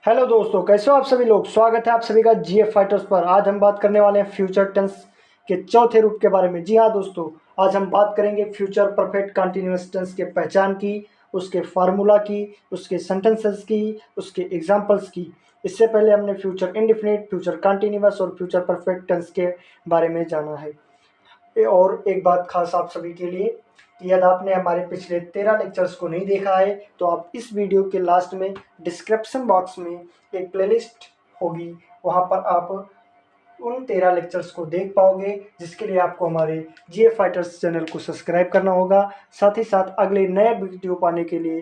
Hello दोस्तों, कैसे हो आप सभी लोग। स्वागत है आप सभी का जीएफ फाइटर्स पर। आज हम बात करने वाले हैं फ्यूचर टेंस के चौथे रूप के बारे में। जी हाँ दोस्तों, आज हम बात करेंगे फ्यूचर परफेक्ट कंटिन्यूअस टेंस के पहचान की, उसके फार्मूला की, उसके सेंटेंसेस की, उसके एग्जांपल्स की। इससे पहले हमने फ्यूचर इंडेफिनिट, फ्यूचर कंटिन्यूअस और फ्यूचर परफेक्ट टेंस के बारे में जाना है। और एक बात खास आप सभी के लिए, यदि आपने हमारे पिछले 13 लेक्चर्स को नहीं देखा है तो आप इस वीडियो के लास्ट में डिस्क्रिप्शन बॉक्स में एक प्लेलिस्ट होगी, वहां पर आप उन 13 लेक्चर्स को देख पाओगे, जिसके लिए आपको हमारे जीएफ फाइटर्स चैनल को सब्सक्राइब करना होगा। साथ ही साथ अगले नए वीडियो पाने के लिए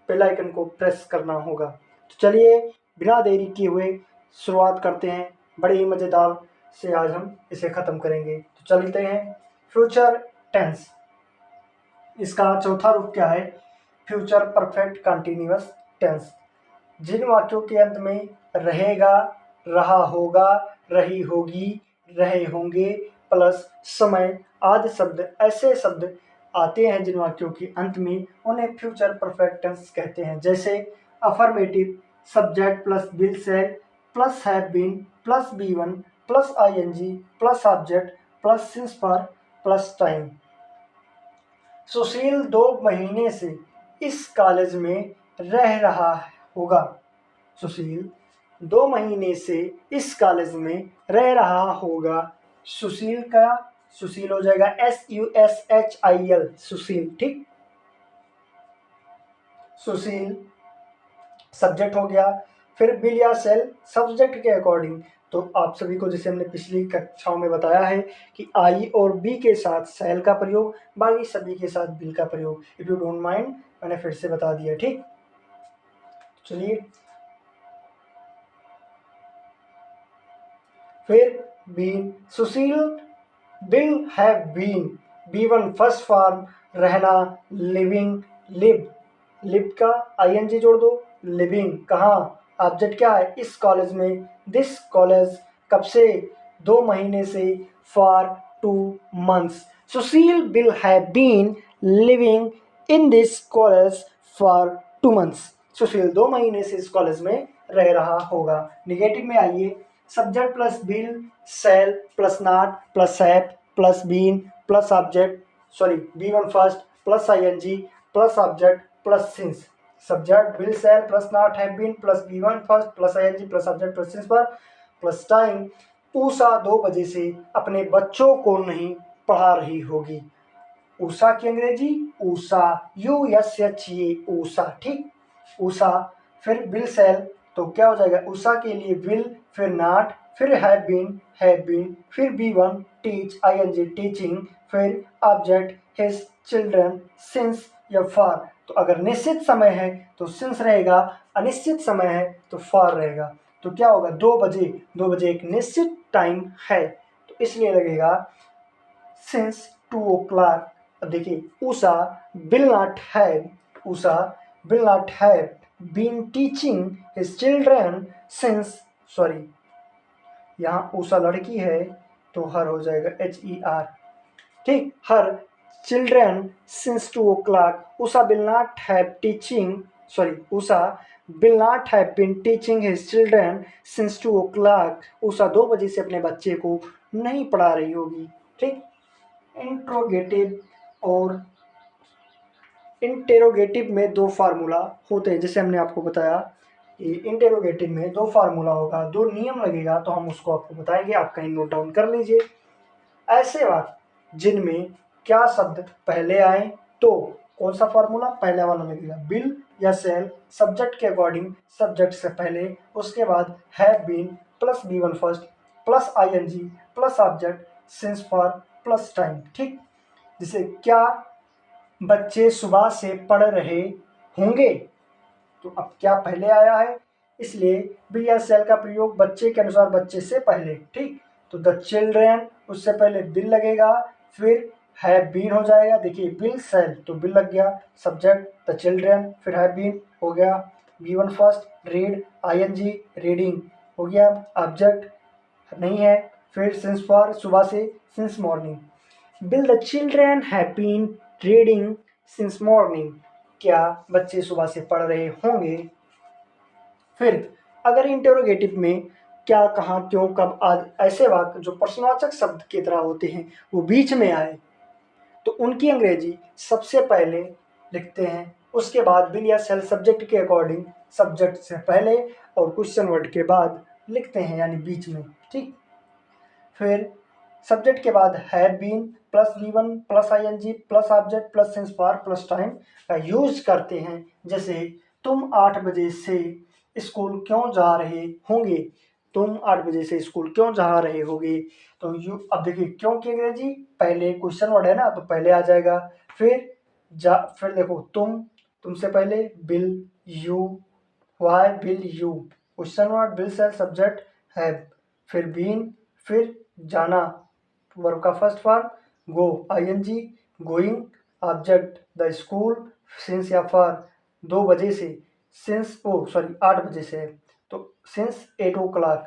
बेल आइकन को प्रेस करना होगा। तो चलिए बिना देरी किए हुए शुरुआत करते हैं। बड़े ही मज़ेदार से आज हम इसे ख़त्म करेंगे। तो चलते हैं फ्यूचर टेंस। इसका चौथा रूप क्या है? Future perfect continuous tense. जिन वाक्यों के अंत में रहेगा, रहा होगा, रही होगी, रहे होंगे प्लस समय आदि शब्द, ऐसे शब्द आते हैं जिन वाक्यों के अंत में, उन्हें फ्यूचर परफेक्ट टेंस कहते हैं। जैसे affirmative, subject plus will shall plus have been plus B one plus ING plus object plus since for plus time. Sushil 2 महीने से इस कॉलेज में रह रहा होगा। सुशील 2 महीने से इस कॉलेज में रह रहा होगा। सुशील का सुशील हो जाएगा SUSHIL, सुशील। ठीक, सुशील सब्जेक्ट हो गया। फिर बिल या सेल सब्जेक्ट के अकॉर्डिंग। तो आप सभी को जैसे हमने पिछली कक्षाओं में बताया है कि आई और बी के साथ सेल का प्रयोग, बाकी सभी के साथ बिल का प्रयोग। इफ यू डोंट माइंड, मैंने फिर से बता दिया। ठीक, चलिए फिर been, Sushil will have been B1 first form रहना, लिविंग लिव, लिव का ING जोड़ दो, लिविंग कहाँ, ऑब्जेक्ट क्या है, इस कॉलेज में, दिस कॉलेज कब से, 2 महीने से, for 2 months। Sushil will have been living in this college for 2 months। Sushil 2 महीने से इस कॉलेज में रह रहा होगा। निगेटिव में आइए, subject plus will shall plus not plus have plus been plus object, sorry B1 first plus ING plus object plus since. Subject will shall plus not have been plus B1 first plus ING plus object plus since for plus time. Usha 2 बजे से अपने बच्चों को नहीं पढ़ा रही होगी। उषा की अंग्रेजी उषा, USHA, उषा। ठीक, उषा। फिर विल सेल, तो क्या हो जाएगा, उषा के लिए विल, फिर नॉट, फिर हैव बीन, फिर B1 टीच ING टीचिंग, फिर ऑब्जेक्ट हिज चिल्ड्रन, सिंस या फॉर। तो अगर निश्चित समय है तो सिंस रहेगा, अनिश्चित समय है तो फॉर रहेगा। तो क्या होगा, 2 बजे, 2 बजे एक निश्चित टाइम है, तो इसलिए लगेगा सिंस 2 o'clock। अब देखिए, Usha will not have, Usha will not have been teaching his children since, sorry यहाँ उषा लड़की है तो हर हो जाएगा HER। ठीक, her children since 2 o'clock। Usha will not have teaching, sorry Usha will not have been teaching his children since 2 o'clock। Usha 2 बजे से अपने बच्चे को नहीं पढ़ा रही होगी। ठीक, इंट्रोगेटिव और इंटेरोगेटिव में 2 फार्मूला होते हैं। जैसे हमने आपको बताया कि इंटेरोगेटिव में 2 फार्मूला होगा, 2 नियम लगेगा, तो हम उसको आपको बताएंगे। आप कहीं नोट डाउन कर लीजिए। ऐसे वाक्य जिनमें क्या शब्द पहले आए तो कौन सा फार्मूला, पहले वाला लगेगा, बिल या सेल सब्जेक्ट के अकॉर्डिंग, सब्जेक्ट से पहले, उसके बाद have been plus B1 first plus ING plus object since for plus time. ठीक, जैसे क्या बच्चे सुबह से पढ़ रहे होंगे, तो अब क्या पहले आया है, इसलिए बी या सेल का प्रयोग बच्चे के अनुसार, बच्चे से पहले। ठीक, तो द चिल्ड्रेन, उससे पहले बिल लगेगा, फिर हैव बीन हो जाएगा। देखिए बिल सेल तो बिल लग गया, सब्जेक्ट द चिल्ड्रेन, फिर हैव बीन हो गया, B1 first read ING reading हो गया, ऑब्जेक्ट नहीं है, फिर सिंस फॉर सुबह से, since morning. Will the children have been reading since morning? क्या बच्चे सुबह से पढ़ रहे होंगे? फिर अगर इंटेरोगेटिव में क्या, कहाँ, क्यों, कब आदि ऐसे वाक्य जो प्रश्नवाचक शब्द की तरह होते हैं वो बीच में आए तो उनकी अंग्रेजी सबसे पहले लिखते हैं, उसके बाद बिल या सेल सब्जेक्ट के अकॉर्डिंग सब्जेक्ट से पहले और क्वेश्चन वर्ड के बाद लिखते हैं, यानी बीच में। ठीक, फिर सब्जेक्ट के बाद have been plus V one plus ING plus object plus since for plus time का यूज करते हैं। जैसे तुम 8 बजे से स्कूल क्यों जा रहे होंगे, तुम 8 बजे से स्कूल क्यों जा रहे होगे। तो यू, अब देखिए क्यों की अंग्रेजी पहले क्वेश्चन वर्ड है ना तो पहले आ जाएगा। फिर देखो तुमसे पहले will, you, why will you, question word will shall subject have, फिर बीन, फिर जाना वर्ब का first form, go ING, going object the school, since या फॉर 2 बजे से, सिंस 8 बजे से है तो since 8 o'clock।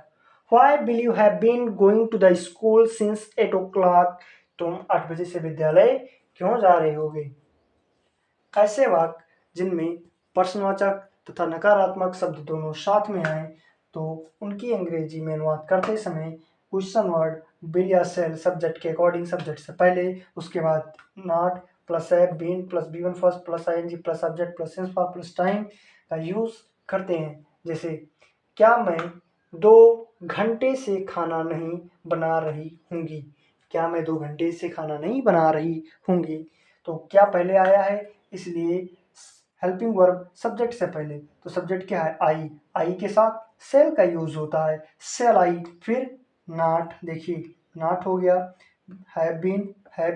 Why will you have been going to the school since 8 o'clock, तुम 8 बजे से विद्यालय क्यों जा रहे होगे। ऐसे वाक्य जिनमें प्रश्नवाचक तथा नकारात्मक शब्द दोनों साथ में आए तो उनकी अंग्रेजी में अनुवाद करते समय क्वेश्चन वर्ड बिल या सेल सब्जेक्ट के अकॉर्डिंग सब्जेक्ट से पहले, उसके बाद not plus have been plus B one first plus ING plus subject plus since for plus time का यूज करते हैं। जैसे क्या मैं 2 घंटे से खाना नहीं बना रही होंगी, क्या मैं 2 घंटे से खाना नहीं बना रही होंगी, तो क्या पहले आया है इसलिए हेल्पिंग वर्ब सब्जेक्ट से पहले, तो सब्जेक्ट क्या है आई, आई के साथ सेल का यूज होता है, सेल आई। फिर नॉट, देखिए नॉट हो गया, हैव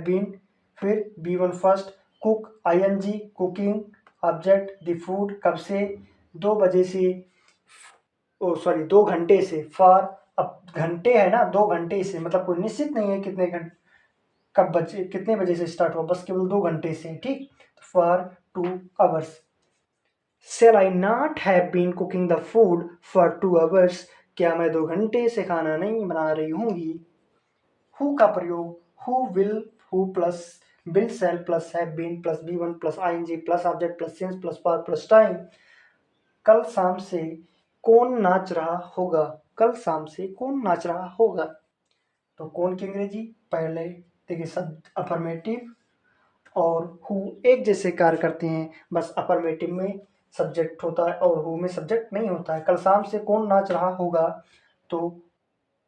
बीन, फिर B one first, cook ING cooking object the food, कब से 2 बजे से, 2 घंटे से, फॉर अब घंटे है ना 2 घंटे से मतलब कोई निश्चित नहीं है कितने घंटे कब बजे कितने बजे से स्टार्ट हुआ, बस केवल 2 घंटे से। ठीक, for 2 hours। Shall I not have been cooking the food for 2 hours? क्या मैं 2 घंटे से खाना नहीं बना रही होंगी। Who का प्रयोग who will, who plus will shall plus have been plus be1 plus ing plus object plus since plus for plus time. कल शाम से कौन नाच रहा होगा, कल शाम से कौन नाच रहा होगा, तो कौन की अंग्रेजी पहले देखिए सब अफर्मेटिव और हु एक जैसे कार्य करते हैं, बस अफर्मेटिव में सब्जेक्ट होता है और हु में सब्जेक्ट नहीं होता है। कल शाम से कौन नाच रहा होगा, तो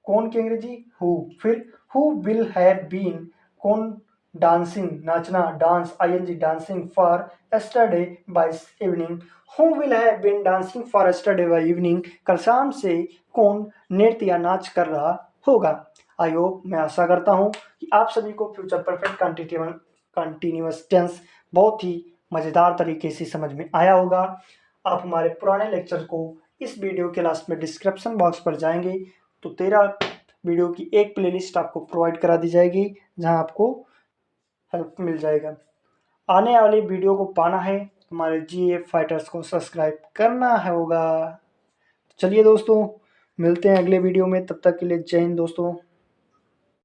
कौन की अंग्रेजी हु। फिर हु विल हैव बीन, कौन डांसिंग नाचना dance ING dancing for yesterday by evening, who will have been dancing for yesterday by evening, कल शाम से कौन नृत्य या नाच कर रहा होगा। आई होप, मैं आशा करता हूँ कि आप सभी को फ्यूचर परफेक्ट कंटिन्यूअस टेंस बहुत ही मज़ेदार तरीके से समझ में आया होगा। आप हमारे पुराने लेक्चर को इस वीडियो के लास्ट में डिस्क्रिप्शन बॉक्स पर जाएंगे तो 13 वीडियो की एक प्लेलिस्ट आपको प्रोवाइड करा दी जाएगी जहां आपको हेल्प मिल जाएगा। आने वाली वीडियो को पाना है हमारे जीएफ फाइटर्स को सब्सक्राइब करना होगा। चलिए दोस्तों, मिलते हैं अगले वीडियो में, तब तक के लिए जय हिंद दोस्तों।